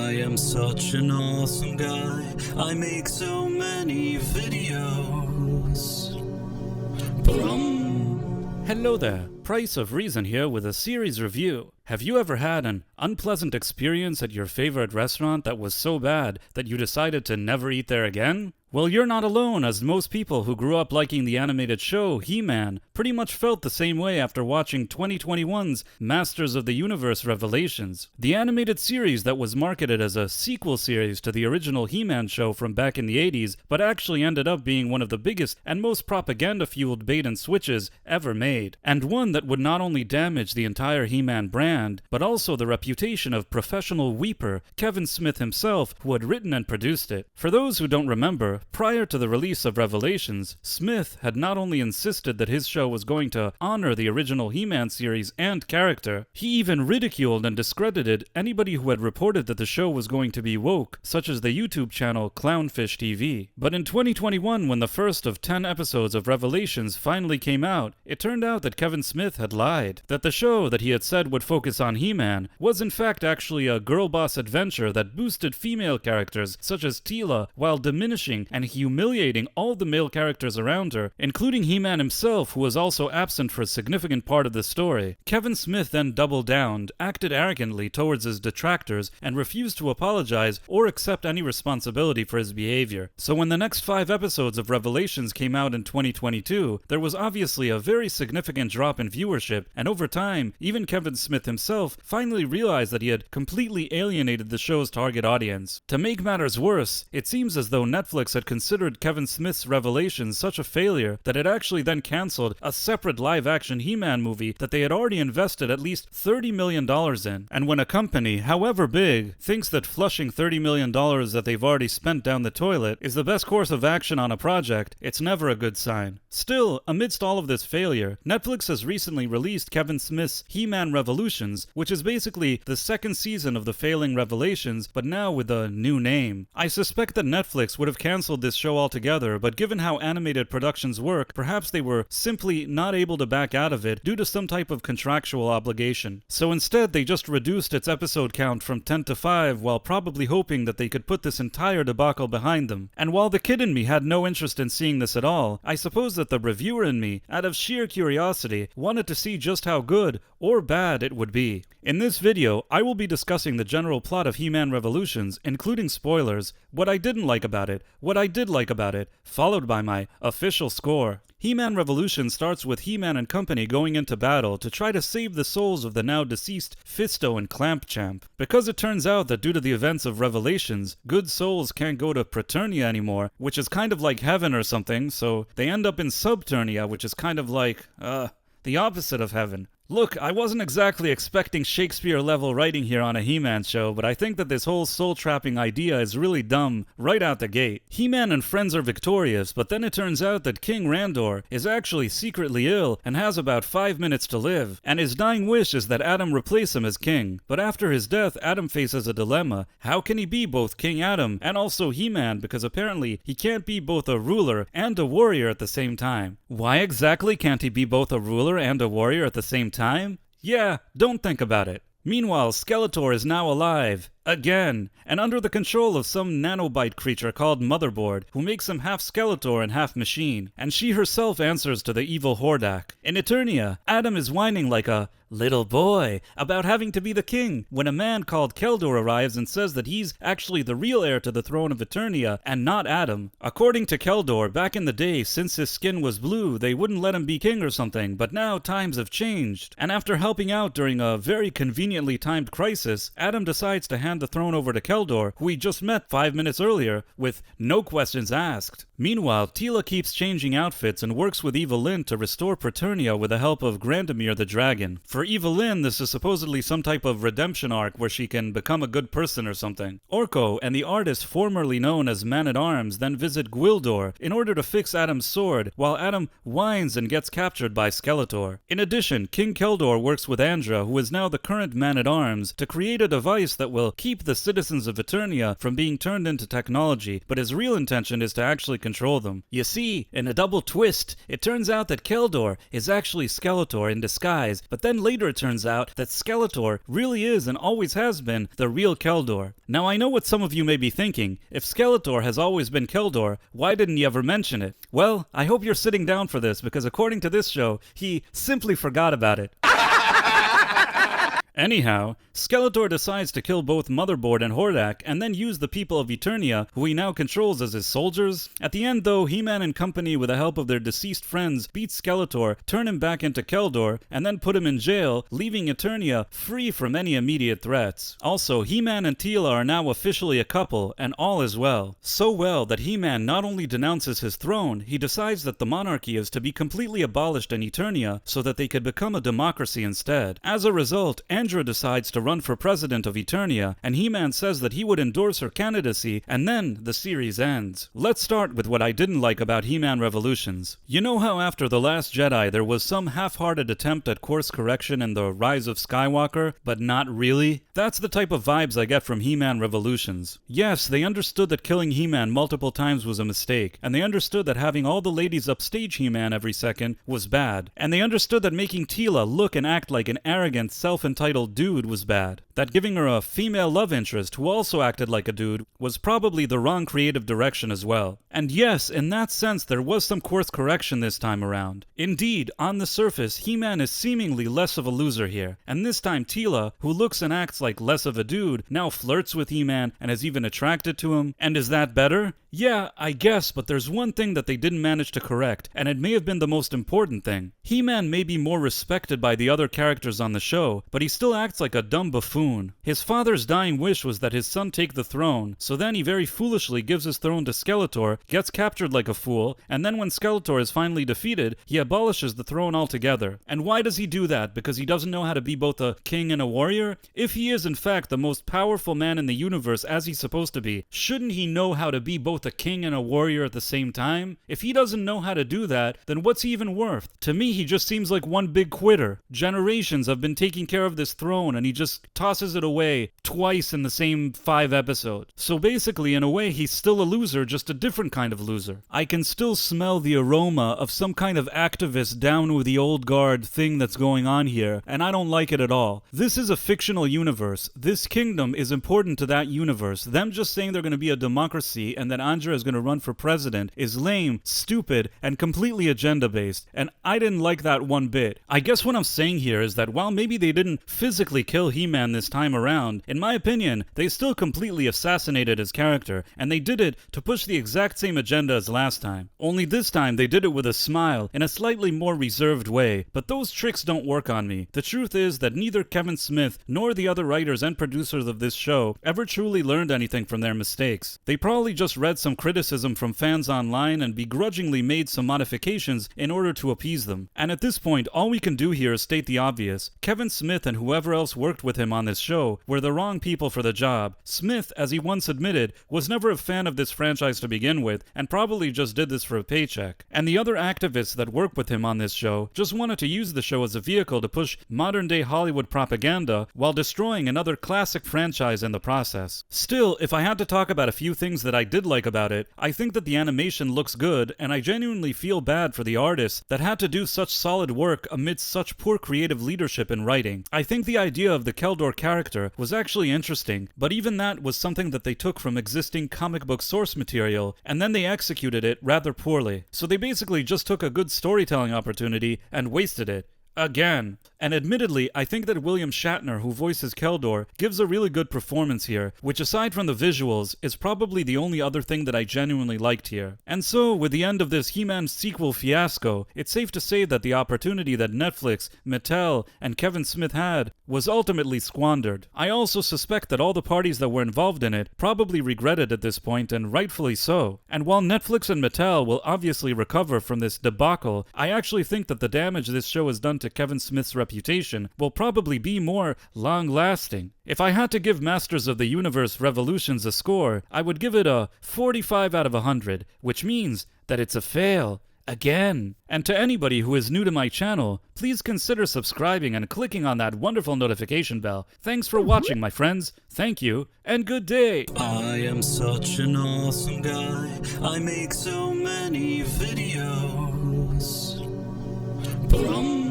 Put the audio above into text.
I am such an awesome guy. I make so many videos. Hello there, Price of Reason here with a series review. Have you ever had an unpleasant experience at your favorite restaurant that was so bad that you decided to never eat there again? Well, you're not alone, as most people who grew up liking the animated show He-Man pretty much felt the same way after watching 2021's Masters of the Universe Revelations, the animated series that was marketed as a sequel series to the original He-Man show from back in the 80s, but actually ended up being one of the biggest and most propaganda-fueled bait and switches ever made, and one that would not only damage the entire He-Man brand, but also the reputation of professional weeper Kevin Smith himself, who had written and produced it. For those who don't remember, prior to the release of Revelations, Smith had not only insisted that his show was going to honor the original He-Man series and character, he even ridiculed and discredited anybody who had reported that the show was going to be woke, such as the YouTube channel Clownfish TV. But in 2021, when the first of 10 episodes of Revelations finally came out, it turned out that Kevin Smith had lied, that the show that he had said would focus on He-Man was in fact actually a girl boss adventure that boosted female characters such as Teela while diminishing and humiliating all the male characters around her, including He-Man himself, who was also absent for a significant part of the story. Kevin Smith then doubled down, acted arrogantly towards his detractors, and refused to apologize or accept any responsibility for his behavior. So when the next 5 episodes of Revelations came out in 2022, there was obviously a very significant drop in viewership, and over time, even Kevin Smith himself finally realized that he had completely alienated the show's target audience. To make matters worse, it seems as though Netflix had considered Kevin Smith's Revelations such a failure that it actually then cancelled a separate live-action He-Man movie that they had already invested at least $30 million in. And when a company, however big, thinks that flushing $30 million that they've already spent down the toilet is the best course of action on a project, it's never a good sign. Still, amidst all of this failure, Netflix has recently released Kevin Smith's He-Man Revolutions, which is basically the second season of the failing Revelations, but now with a new name. I suspect that Netflix would have canceled this show altogether, but given how animated productions work, perhaps they were simply not able to back out of it due to some type of contractual obligation. So instead, they just reduced its episode count from 10 to 5 while probably hoping that they could put this entire debacle behind them. And while the kid in me had no interest in seeing this at all, I suppose that the reviewer in me, out of sheer curiosity, wanted to see just how good or bad it would be. In this video, I will be discussing the general plot of He-Man Revolutions, including spoilers, what I didn't like about it, what I did like about it, followed by my official score. He-Man Revolution starts with He-Man and company going into battle to try to save the souls of the now deceased Fisto and Clampchamp. Because it turns out that due to the events of Revelations, good souls can't go to Preternia anymore, which is kind of like heaven or something, so they end up in Subternia, which is kind of like, the opposite of heaven. Look, I wasn't exactly expecting Shakespeare-level writing here on a He-Man show, but I think that this whole soul-trapping idea is really dumb right out the gate. He-Man and friends are victorious, but then it turns out that King Randor is actually secretly ill and has about 5 minutes to live, and his dying wish is that Adam replace him as king. But after his death, Adam faces a dilemma. How can he be both King Adam and also He-Man, because apparently he can't be both a ruler and a warrior at the same time. Why exactly can't he be both a ruler and a warrior at the same time? Yeah, don't think about it. Meanwhile, Skeletor is now alive. Again, and under the control of some nanobite creature called Motherboard, who makes him half Skeletor and half machine, and she herself answers to the evil Hordak. In Eternia, Adam is whining like a little boy about having to be the king when a man called Keldor arrives and says that he's actually the real heir to the throne of Eternia and not Adam. According to Keldor, back in the day, since his skin was blue, they wouldn't let him be king or something, but now times have changed. And after helping out during a very conveniently timed crisis, Adam decides to hand the throne over to Keldor, who he just met 5 minutes earlier, with no questions asked. Meanwhile, Teela keeps changing outfits and works with Evelyn to restore Preternia with the help of Grandemir the dragon. For Evelyn, this is supposedly some type of redemption arc where she can become a good person or something. Orko and the artist formerly known as Man-at-Arms then visit Gwildor in order to fix Adam's sword, while Adam whines and gets captured by Skeletor. In addition, King Keldor works with Andra, who is now the current Man-at-Arms, to create a device that will keep keep the citizens of Eternia from being turned into technology, but his real intention is to actually control them. You see, in a double twist, it turns out that Keldor is actually Skeletor in disguise, but then later it turns out that Skeletor really is and always has been the real Keldor. Now I know what some of you may be thinking. If Skeletor has always been Keldor, why didn't he ever mention it? Well, I hope you're sitting down for this, because according to this show, he simply forgot about it. Anyhow, Skeletor decides to kill both Motherboard and Hordak, and then use the people of Eternia, who he now controls as his soldiers. At the end though, He-Man and company, with the help of their deceased friends, beat Skeletor, turn him back into Keldor, and then put him in jail, leaving Eternia free from any immediate threats. Also, He-Man and Teela are now officially a couple, and all is well. So well that He-Man not only denounces his throne, he decides that the monarchy is to be completely abolished in Eternia, so that they could become a democracy instead. As a result, Andra decides to run for president of Eternia, and He-Man says that he would endorse her candidacy, and then the series ends. Let's start with what I didn't like about He-Man Revolutions. You know how after The Last Jedi there was some half-hearted attempt at course correction in The Rise of Skywalker, but not really? That's the type of vibes I get from He-Man Revolutions. Yes, they understood that killing He-Man multiple times was a mistake, and they understood that having all the ladies upstage He-Man every second was bad, and they understood that making Teela look and act like an arrogant, self-entitled dude was bad. That giving her a female love interest who also acted like a dude was probably the wrong creative direction as well. And yes, in that sense there was some course correction this time around. Indeed, on the surface, He-Man is seemingly less of a loser here, and this time Teela, who looks and acts like less of a dude, now flirts with He-Man and is even attracted to him. And is that better? Yeah, I guess, but there's one thing that they didn't manage to correct, and it may have been the most important thing. He-Man may be more respected by the other characters on the show, but he still acts like a dumb buffoon. His father's dying wish was that his son take the throne, so then he very foolishly gives his throne to Skeletor, gets captured like a fool, and then when Skeletor is finally defeated, he abolishes the throne altogether. And why does he do that? Because he doesn't know how to be both a king and a warrior? If he is in fact the most powerful man in the universe as he's supposed to be, shouldn't he know how to be both a king and a warrior at the same time? If he doesn't know how to do that, then what's he even worth? To me, he just seems like one big quitter. Generations have been taking care of this throne and he just tosses it away twice in the same 5 episodes. So basically, in a way, he's still a loser, just a different kind of loser. I can still smell the aroma of some kind of activist down with the old guard thing that's going on here, and I don't like it at all. This is a fictional universe. This kingdom is important to that universe. Them just saying they're going to be a democracy and that Andra is going to run for president is lame, stupid, and completely agenda-based, and I didn't like that one bit. I guess what I'm saying here is that while maybe they didn't physically kill He-Man this time around, in my opinion, they still completely assassinated his character, and they did it to push the exact same agenda as last time. Only this time they did it with a smile, in a slightly more reserved way, but those tricks don't work on me. The truth is that neither Kevin Smith nor the other writers and producers of this show ever truly learned anything from their mistakes. They probably just read some criticism from fans online and begrudgingly made some modifications in order to appease them. And at this point, all we can do here is state the obvious. Kevin Smith and whoever else worked with him on this show were the wrong people for the job. Smith, as he once admitted, was never a fan of this franchise to begin with, and probably just did this for a paycheck. And the other activists that worked with him on this show just wanted to use the show as a vehicle to push modern-day Hollywood propaganda while destroying another classic franchise in the process. Still, if I had to talk about a few things that I did like about it, I think that the animation looks good, and I genuinely feel bad for the artists that had to do such solid work amidst such poor creative leadership in writing. I think the idea of the Keldor character was actually interesting, but even that was something that they took from existing comic book source material, and then they executed it rather poorly. So they basically just took a good storytelling opportunity and wasted it. Again. And admittedly, I think that William Shatner, who voices Keldor, gives a really good performance here, which aside from the visuals, is probably the only other thing that I genuinely liked here. And so, with the end of this He-Man sequel fiasco, it's safe to say that the opportunity that Netflix, Mattel, and Kevin Smith had was ultimately squandered. I also suspect that all the parties that were involved in it probably regret it at this point, and rightfully so. And while Netflix and Mattel will obviously recover from this debacle, I actually think that the damage this show has done to Kevin Smith's reputation will probably be more long-lasting. If I had to give Masters of the Universe Revolutions a score, I would give it a 45 out of 100, which means that it's a fail. again. And to anybody who is new to my channel, please consider subscribing and clicking on that wonderful notification bell. Thanks for watching, my friends. Thank you, and good day. I am such an awesome guy. I make so many videos. Brum.